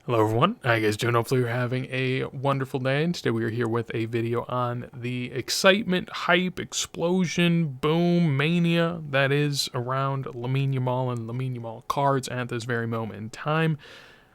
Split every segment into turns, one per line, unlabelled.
Hello everyone, how you guys doing? Hopefully you're having a wonderful day, and today we are here with a video on the excitement, hype, explosion, boom, mania that is around LAMINE YAMAL and LAMINE YAMAL cards at this very moment in time.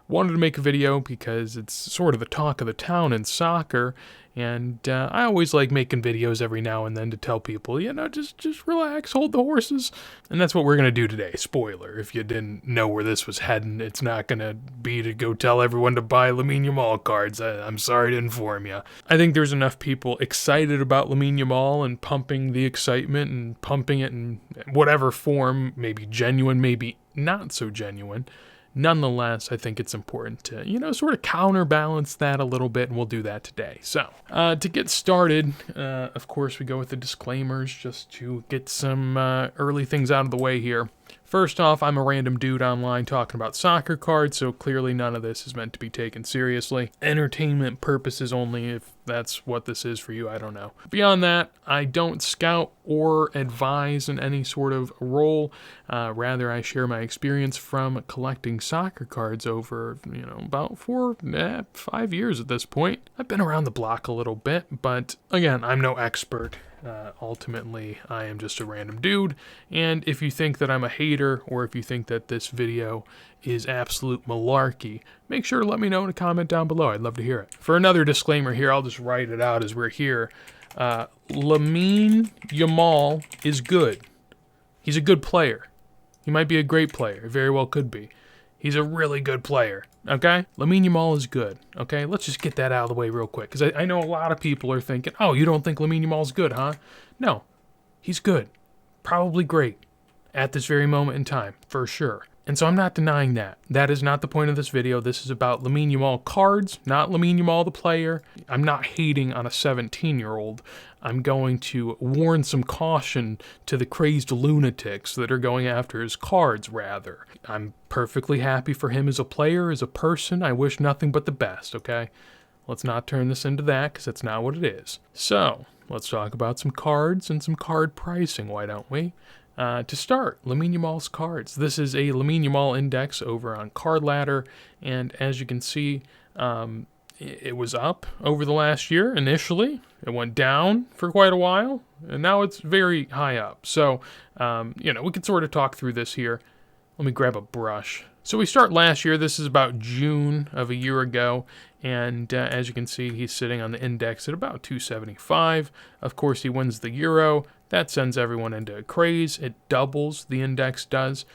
Wanted to make a video because it's sort of the talk of the town in soccer, and I always like making videos every now and then to tell people, just relax, hold the horses, and that's what we're going to do today. Spoiler, if you didn't know where this was heading, it's not going to be to go tell everyone to buy LAMINE YAMAL cards. I'm sorry to inform you. I think there's enough people excited about LAMINE YAMAL and pumping the excitement and pumping it in whatever form, maybe genuine, maybe not so genuine. Nonetheless, I think it's important to, sort of counterbalance that a little bit, and we'll do that today. So, to get started, of course, we go with the disclaimers just to get some early things out of the way here. First off, I'm a random dude online talking about soccer cards, so clearly none of this is meant to be taken seriously. Entertainment purposes only, if that's what this is for you, I don't know. Beyond that, I don't scout or advise in any sort of role. Rather, I share my experience from collecting soccer cards over, about 5 years at this point. I've been around the block a little bit, but again, I'm no expert. Ultimately, I am just a random dude, and if you think that I'm a hater, or if you think that this video is absolute malarkey, make sure to let me know in a comment down below. I'd love to hear it. For another disclaimer here, I'll just write it out as we're here. LAMINE YAMAL is good. He's a good player. He might be a great player. Very well could be. He's a really good player, okay? LAMINE YAMAL is good, okay? Let's just get that out of the way real quick, because I know a lot of people are thinking, oh, you don't think LAMINE YAMAL is good, huh? No, he's good. Probably great at this very moment in time, for sure. And so I'm not denying that. That is not the point of this video. This is about LAMINE YAMAL cards, not LAMINE YAMAL the player. I'm not hating on a 17-year-old. I'm going to warn some caution to the crazed lunatics that are going after his cards, rather. I'm perfectly happy for him as a player, as a person. I wish nothing but the best, okay? Let's not turn this into that, because that's not what it is. So, let's talk about some cards and some card pricing, why don't we? To start, LAMINE YAMAL's cards. This is a LAMINE YAMAL index over on Card Ladder, and as you can see, it was up over the last year initially. It went down for quite a while, and now it's very high up. So, we can sort of talk through this here. Let me grab a brush. So we start last year. This is about June of a year ago, and as you can see, he's sitting on the index at about 275. Of course, he wins the Euro. That sends everyone into a craze. It doubles, the index does.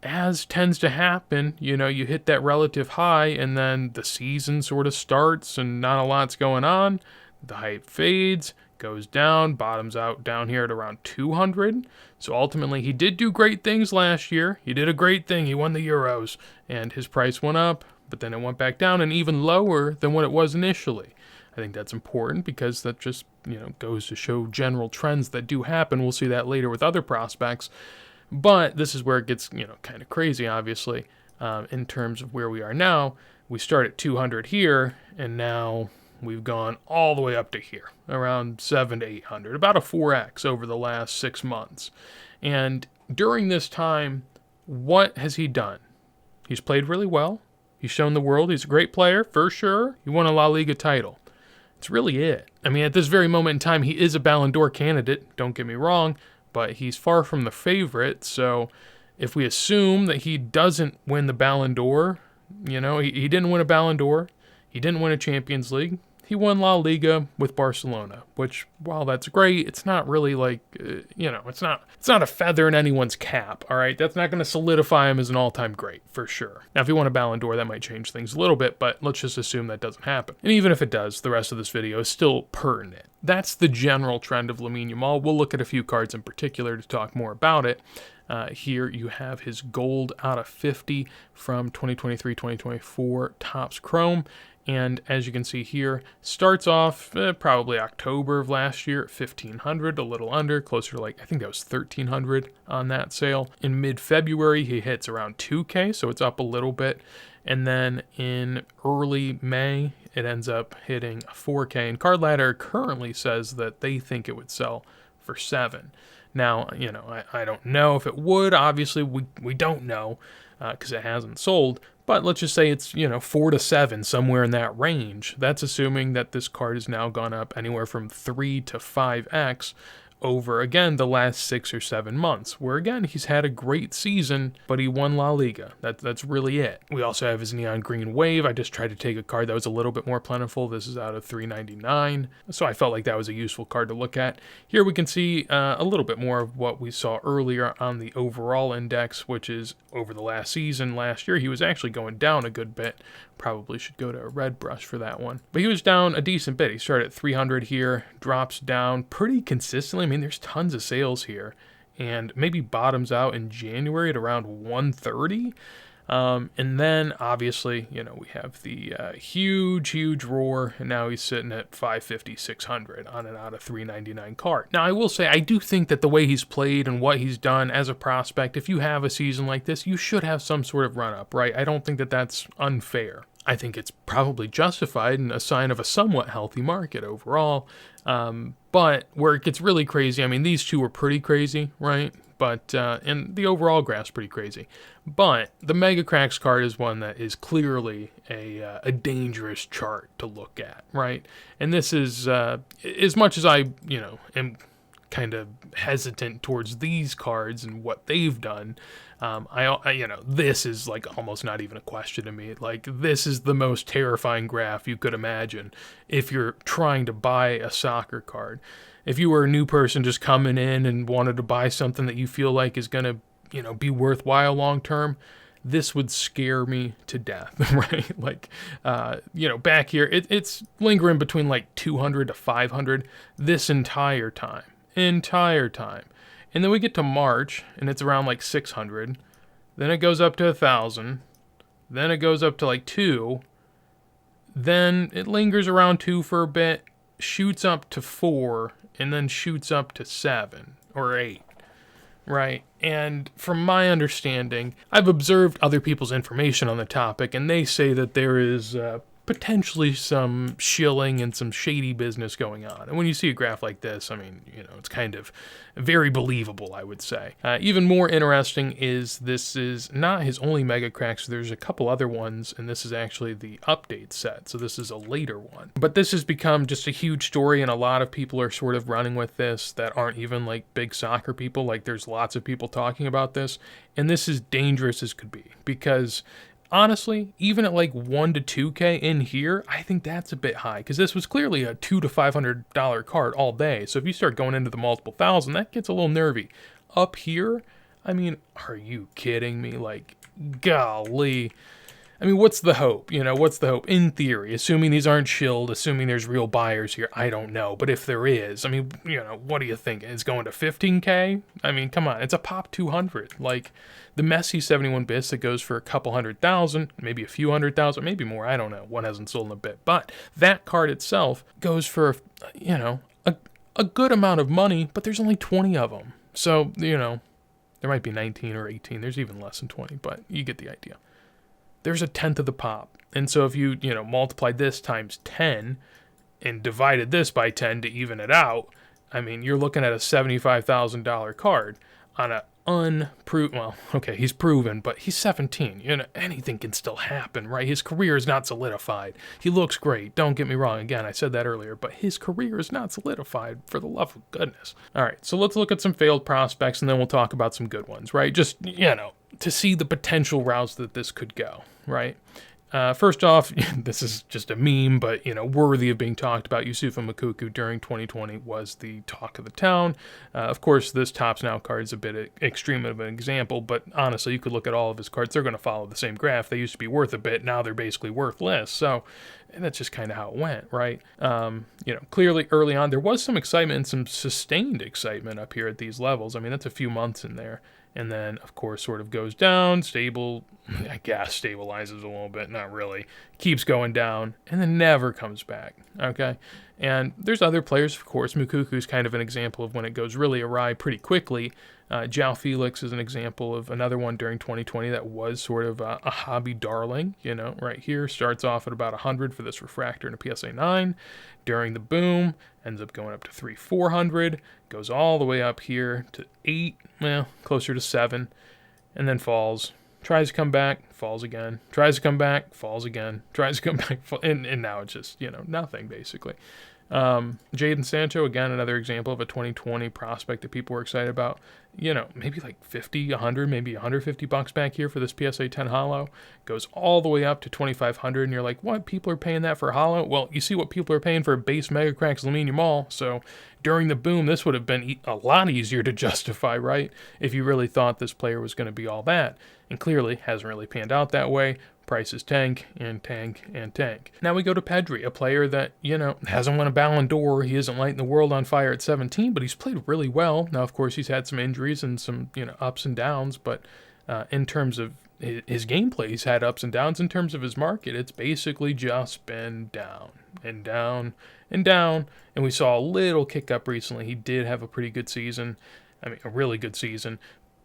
As tends to happen, you hit that relative high, and then the season sort of starts, and not a lot's going on. The hype fades, goes down, bottoms out down here at around 200. So ultimately, he did do great things last year. He did a great thing. He won the Euros, and his price went up, but then it went back down and even lower than what it was initially. I think that's important because that just, goes to show general trends that do happen. We'll see that later with other prospects. But this is where it gets, kind of crazy, obviously, in terms of where we are now. We start at 200 here, and now we've gone all the way up to here, around 700 to 800, about a 4x over the last 6 months. And during this time, what has he done? He's played really well. He's shown the world he's a great player, for sure. He won a La Liga title. It's really it. I mean, at this very moment in time, he is a Ballon d'Or candidate, don't get me wrong, but he's far from the favorite. So if we assume that he doesn't win the Ballon d'Or, he didn't win a Ballon d'Or, he didn't win a Champions League, he won La Liga with Barcelona, which, while that's great, it's not really like, it's not a feather in anyone's cap, all right? That's not going to solidify him as an all-time great, for sure. Now, if he won a Ballon d'Or, that might change things a little bit, but let's just assume that doesn't happen. And even if it does, the rest of this video is still pertinent. That's the general trend of LAMINE YAMAL. We'll look at a few cards in particular to talk more about it. Here you have his gold out of 50 from 2023-2024 Topps Chrome. And as you can see here, starts off probably October of last year at 1,500, a little under, closer to I think that was 1,300 on that sale. In mid-February, he hits around 2K, so it's up a little bit. And then in early May, it ends up hitting 4K. And Card Ladder currently says that they think it would sell for 7. Now, I don't know if it would. Obviously, we don't know because it hasn't sold. But let's just say it's, 4 to 7, somewhere in that range. That's assuming that this card has now gone up anywhere from 3 to 5x over, again, the last 6 or 7 months, where, again, he's had a great season, but he won La Liga. That's really it. We also have his Neon Green Wave. I just tried to take a card that was a little bit more plentiful. This is out of 399, so I felt like that was a useful card to look at. Here we can see a little bit more of what we saw earlier on the overall index, which is over the last season. Last year, he was actually going down a good bit. Probably should go to a red brush for that one. But he was down a decent bit. He started at 300 here, drops down pretty consistently. I mean, there's tons of sales here, and maybe bottoms out in January at around 130. And then, obviously, we have the huge roar, and now he's sitting at 550, 600 on and out of 399 card. Now, I will say, I do think that the way he's played and what he's done as a prospect, if you have a season like this, you should have some sort of run-up, right? I don't think that that's unfair. I think it's probably justified and a sign of a somewhat healthy market overall. But where it gets really crazy, I mean, these two are pretty crazy, right? But, and the overall graph's pretty crazy. But the Mega Cracks card is one that is clearly a dangerous chart to look at, right? And this is, as much as I, am kind of hesitant towards these cards and what they've done, this is like almost not even a question to me. Like, this is the most terrifying graph you could imagine if you're trying to buy a soccer card. If you were a new person just coming in and wanted to buy something that you feel like is going to, be worthwhile long term, this would scare me to death, right? Like, back here, it's lingering between like 200 to 500 this entire time. And then we get to March, and it's around like 600. Then it goes up to 1,000. Then it goes up to like 2. Then it lingers around 2 for a bit, shoots up to 4, and then shoots up to 7 or 8, right? And from my understanding, I've observed other people's information on the topic, and they say that there is potentially some shilling and some shady business going on. And when you see a graph like this, I mean, it's kind of very believable, I would say. Even more interesting is this is not his only Mega Cracks. There's a couple other ones, and this is actually the update set. So this is a later one. But this has become just a huge story, and a lot of people are sort of running with this that aren't even like big soccer people. Like, there's lots of people talking about this, and this is dangerous as could be, because honestly, even at like 1 to 2K in here, I think that's a bit high, because this was clearly a $200 to $500 card all day. So if you start going into the multiple thousand, that gets a little nervy. Up here, I mean, are you kidding me? Like, golly. I mean, what's the hope? What's the hope? In theory, assuming these aren't shilled, assuming there's real buyers here, I don't know. But if there is, I mean, what do you think? It's going to 15K? I mean, come on, it's a pop 200. Like, the Messi 71 bits that goes for a couple 100,000, maybe a few 100,000, maybe more, I don't know. One hasn't sold in a bit. But that card itself goes for, a good amount of money, but there's only 20 of them. So, there might be 19 or 18. There's even less than 20, but you get the idea. There's a tenth of the pop. And so if you, multiply this times 10 and divided this by 10 to even it out, I mean, you're looking at a $75,000 card on a unproven, well, okay, he's proven, but he's 17. Anything can still happen, right? His career is not solidified. He looks great. Don't get me wrong. Again, I said that earlier, but his career is not solidified, for the love of goodness. All right, so let's look at some failed prospects, and then we'll talk about some good ones, right? Just, to see the potential routes that this could go, right? First off, this is just a meme, but, worthy of being talked about. Yuu Makuku during 2020 was the talk of the town. Of course, this Tops Now card is a bit extreme of an example, but honestly, you could look at all of his cards. They're going to follow the same graph. They used to be worth a bit. Now they're basically worth less. So that's just kind of how it went, right? Clearly early on, there was some excitement and some sustained excitement up here at these levels. I mean, that's a few months in there. And then, of course, sort of goes down, stabilizes a little bit, not really, keeps going down, and then never comes back, okay? And there's other players, of course. Makuku's kind of an example of when it goes really awry pretty quickly. Jou Felix is an example of another one during 2020 that was sort of a hobby darling, right here. Starts off at about 100 for this refractor and a PSA 9. During the boom, ends up going up to 400, goes all the way up here to 8, well, closer to 7, and then falls, tries to come back, falls again, tries to come back, falls again, tries to come back, and now it's just, nothing basically. Jadon Sancho, again, another example of a 2020 prospect that people were excited about. Maybe like 50, 100, maybe $150 back here for this PSA 10 holo. Goes all the way up to 2,500, and you're like, what? People are paying that for a holo? Well, you see what people are paying for a base Mega Cracks LAMINE YAMAL, so during the boom, this would have been a lot easier to justify, right? If you really thought this player was going to be all that. And clearly hasn't really panned out that way. Prices tank and tank and tank. Now we go to Pedri, a player that, hasn't won a Ballon d'Or. He isn't lighting the world on fire at 17, but he's played really well. Now, of course, he's had some injuries and some, ups and downs, but in terms of his gameplay, he's had ups and downs. In terms of his market, it's basically just been down and down and down. And we saw a little kick up recently. He did have a pretty good season. I mean, a really good season.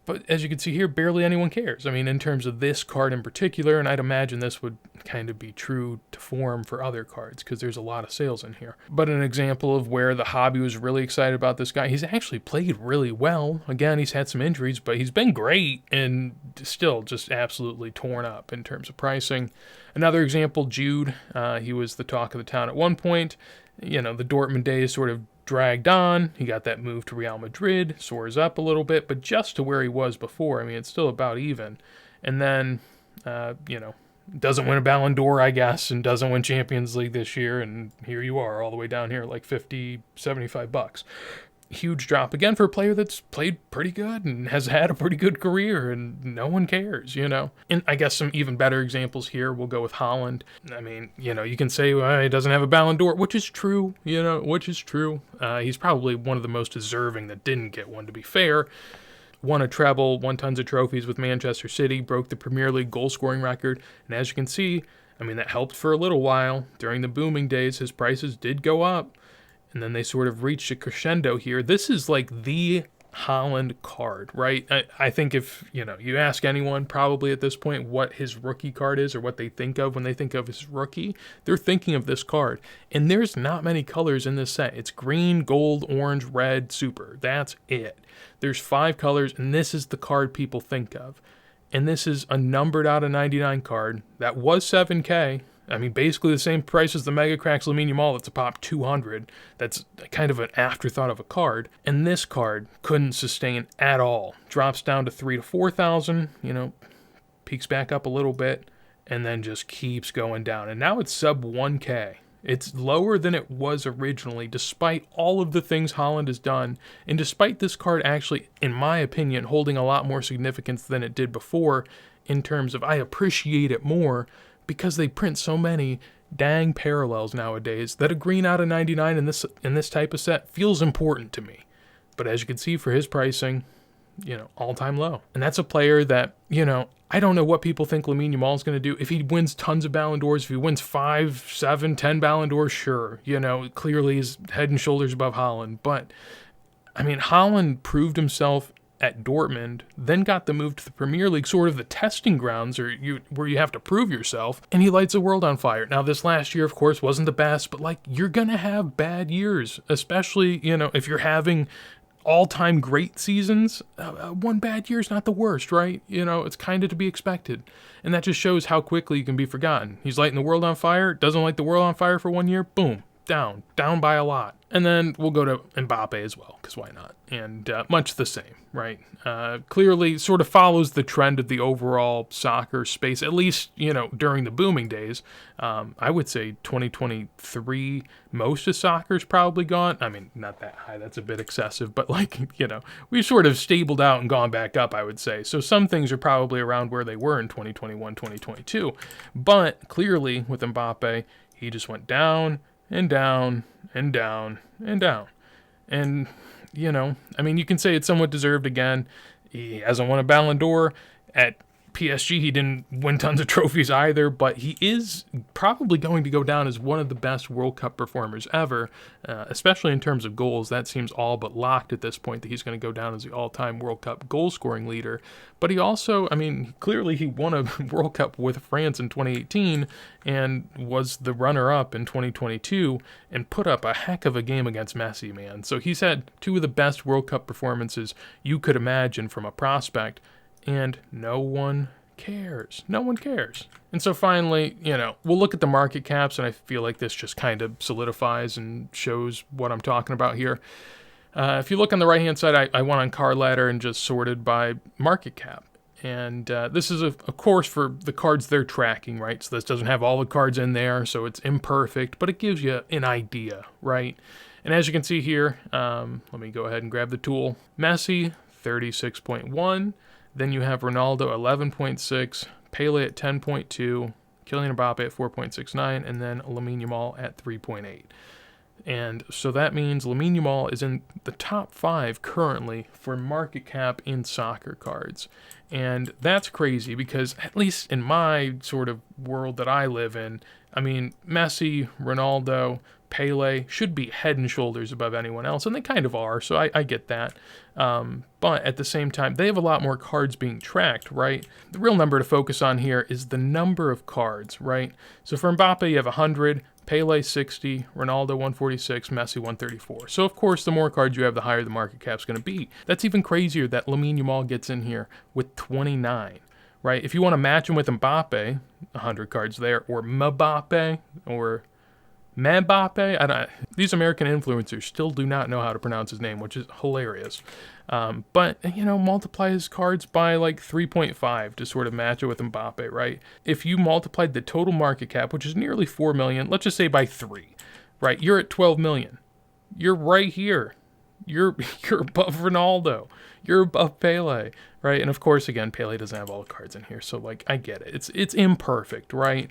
But as you can see here, barely anyone cares. I mean, in terms of this card in particular, and I'd imagine this would kind of be true to form for other cards because there's a lot of sales in here. But an example of where the hobby was really excited about this guy, he's actually played really well. Again, he's had some injuries, but he's been great and still just absolutely torn up in terms of pricing. Another example, Jude. He was the talk of the town at one point. The Dortmund days sort of dragged on. He got that move to Real Madrid, soars up a little bit, but just to where he was before. I mean, it's still about even. And then, doesn't win a Ballon d'Or, I guess, and doesn't win Champions League this year, and here you are, all the way down here, like $50, $75. Huge drop again for a player that's played pretty good and has had a pretty good career, and no one cares, And I guess some even better examples here, we'll go with Holland. I mean, you can say, well, he doesn't have a Ballon d'Or, which is true, which is true. He's probably one of the most deserving that didn't get one, to be fair. Won a treble, won tons of trophies with Manchester City, broke the Premier League goal-scoring record, and as you can see, I mean, that helped for a little while. During the booming days, his prices did go up. And then they sort of reached a crescendo here. This is like the Holland card, right? I think if, you ask anyone probably at this point what his rookie card is or what they think of when they think of his rookie, they're thinking of this card. And there's not many colors in this set. It's green, gold, orange, red, super. That's it. There's 5 colors, and this is the card people think of. And this is a numbered out of 99 card. That was $7K. I mean, basically the same price as the Mega Cracks LAMINE YAMAL. That's a pop 200. That's kind of an afterthought of a card. And this card couldn't sustain at all. Drops down to 3,000 to 4,000, peaks back up a little bit, and then just keeps going down. And now it's sub 1K. It's lower than it was originally, despite all of the things Holland has done, and despite this card actually, in my opinion, holding a lot more significance than it did before, in terms of I appreciate it more, because they print so many dang parallels nowadays that a green out of 99 in this type of set feels important to me. But as you can see, for his pricing, all-time low. And that's a player that, I don't know what people think LAMINE YAMAL is going to do. If he wins tons of Ballon d'Ors, if he wins 5, 7, 10 Ballon d'Ors, sure. Clearly he's head and shoulders above Holland. But, I mean, Holland proved himself at Dortmund, then got the move to the Premier League, sort of the testing grounds where you have to prove yourself, and he lights the world on fire. Now, this last year, of course, wasn't the best, but, you're going to have bad years, especially, if you're having all-time great seasons. One bad year is not the worst, right? It's kind of to be expected, and that just shows how quickly you can be forgotten. He's lighting the world on fire, doesn't light the world on fire for 1 year, boom, down by a lot. And then we'll go to Mbappe as well, because why not? And much the same, right? Clearly sort of follows the trend of the overall soccer space, at least, during the booming days. I would say 2023, most of soccer's probably gone. I mean, not that high, that's a bit excessive, but we've sort of stabled out and gone back up, I would say. So some things are probably around where they were in 2021, 2022. But clearly with Mbappe, he just went down and down and down and down. And, I mean, you can say it's somewhat deserved again. He hasn't won a Ballon d'Or. At PSG, he didn't win tons of trophies either, but he is probably going to go down as one of the best World Cup performers ever, especially in terms of goals. That seems all but locked at this point that he's going to go down as the all-time World Cup goal-scoring leader. But he also, I mean, clearly he won a World Cup with France in 2018 and was the runner-up in 2022 and put up a heck of a game against Messi, man. So he's had 2 of the best World Cup performances you could imagine from a prospect, and no one cares. No one cares. And so finally, you know, we'll look at the market caps, and I feel like this just kind of solidifies and shows what I'm talking about here. If you look on the right-hand side, I went on Card Ladder and just sorted by market cap. And this is, of course, for the cards they're tracking, right? So this doesn't have all the cards in there, so it's imperfect, but it gives you an idea, right? And as you can see here, let me go ahead and grab the tool. Messi, 36.1. Then you have Ronaldo, 11.6. Pele at 10.2. Kylian Mbappe at 4.69. And then LAMINE YAMAL at 3.8. And so that means LAMINE YAMAL is in the top 5 currently for market cap in soccer cards. And that's crazy because, at least in my sort of world that I live in, I mean, Messi, Ronaldo, Pele should be head and shoulders above anyone else, and they kind of are, so I get that. But at the same time, they have a lot more cards being tracked, right? The real number to focus on here is the number of cards, right? So for Mbappe, you have 100, Pele 60, Ronaldo 146, Messi 134. So of course, the more cards you have, the higher the market cap's going to be. That's even crazier that LAMINE YAMAL gets in here with 29, right? If you want to match him with Mbappe, 100 cards there, or Mbappe, or Mbappe, these American influencers still do not know how to pronounce his name, which is hilarious. But, you know, multiply his cards by like 3.5 to sort of match it with Mbappe, right? If you multiplied the total market cap, which is nearly 4 million, let's just say by 3, right? You're at 12 million. You're right here. You're above Ronaldo. You're above Pele, right? And of course, again, Pele doesn't have all the cards in here, so like I get it. It's imperfect, right?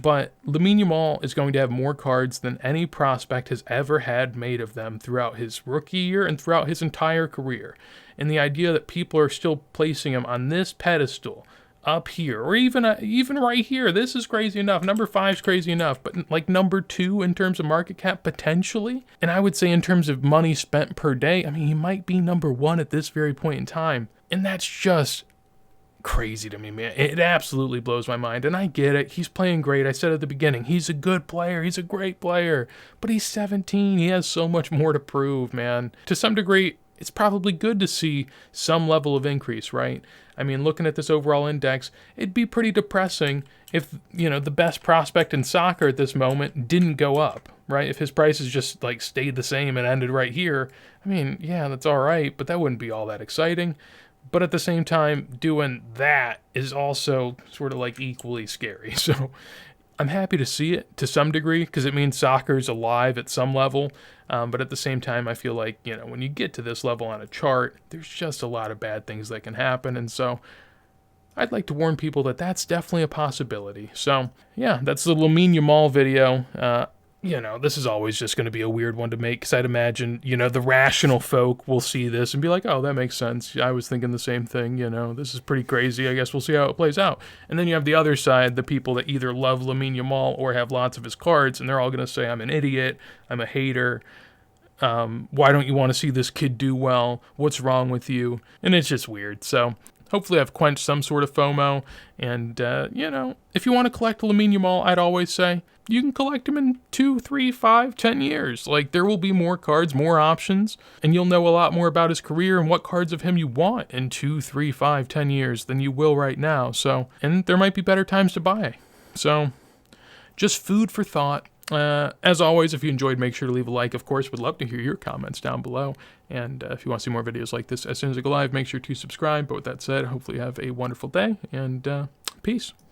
But LAMINE YAMAL is going to have more cards than any prospect has ever had made of them throughout his rookie year and throughout his entire career. And the idea that people are still placing him on this pedestal up here, or even right here, this is crazy enough. Number 5 is crazy enough, but like number 2 in terms of market cap potentially, and I would say in terms of money spent per day, I mean, he might be number 1 at this very point in time, and that's just crazy to me, man. It absolutely blows my mind, and I get it. He's playing great. I said at the beginning, he's a good player. He's a great player, but he's 17. He has so much more to prove, man. To some degree, it's probably good to see some level of increase, right? I mean, looking at this overall index, it'd be pretty depressing if, you know, the best prospect in soccer at this moment didn't go up, right? If his prices just like stayed the same and ended right here, I mean, yeah, that's all right, but that wouldn't be all that exciting. But at the same time, doing that is also sort of like equally scary. So I'm happy to see it to some degree because it means soccer's alive at some level. But at the same time, I feel like, you know, when you get to this level on a chart, there's just a lot of bad things that can happen. And so I'd like to warn people that that's definitely a possibility. So yeah, that's the LAMINE YAMAL video. You know, this is always just going to be a weird one to make because I'd imagine, you know, the rational folk will see this and be like, oh, that makes sense. I was thinking the same thing. You know, this is pretty crazy. I guess we'll see how it plays out. And then you have the other side, the people that either love LAMINE YAMAL or have lots of his cards, and they're all going to say, I'm an idiot. I'm a hater. Why don't you want to see this kid do well? What's wrong with you? And it's just weird. So hopefully I've quenched some sort of FOMO. And, you know, if you want to collect LAMINE YAMAL, I'd always say, you can collect them in 2, 3, 5, 10 years. Like, there will be more cards, more options, and you'll know a lot more about his career and what cards of him you want in 2, 3, 5, 10 years than you will right now. So, and there might be better times to buy. So, just food for thought. As always, if you enjoyed, make sure to leave a like. Of course, would love to hear your comments down below. And if you want to see more videos like this as soon as I go live, make sure to subscribe. But with that said, hopefully you have a wonderful day, and peace.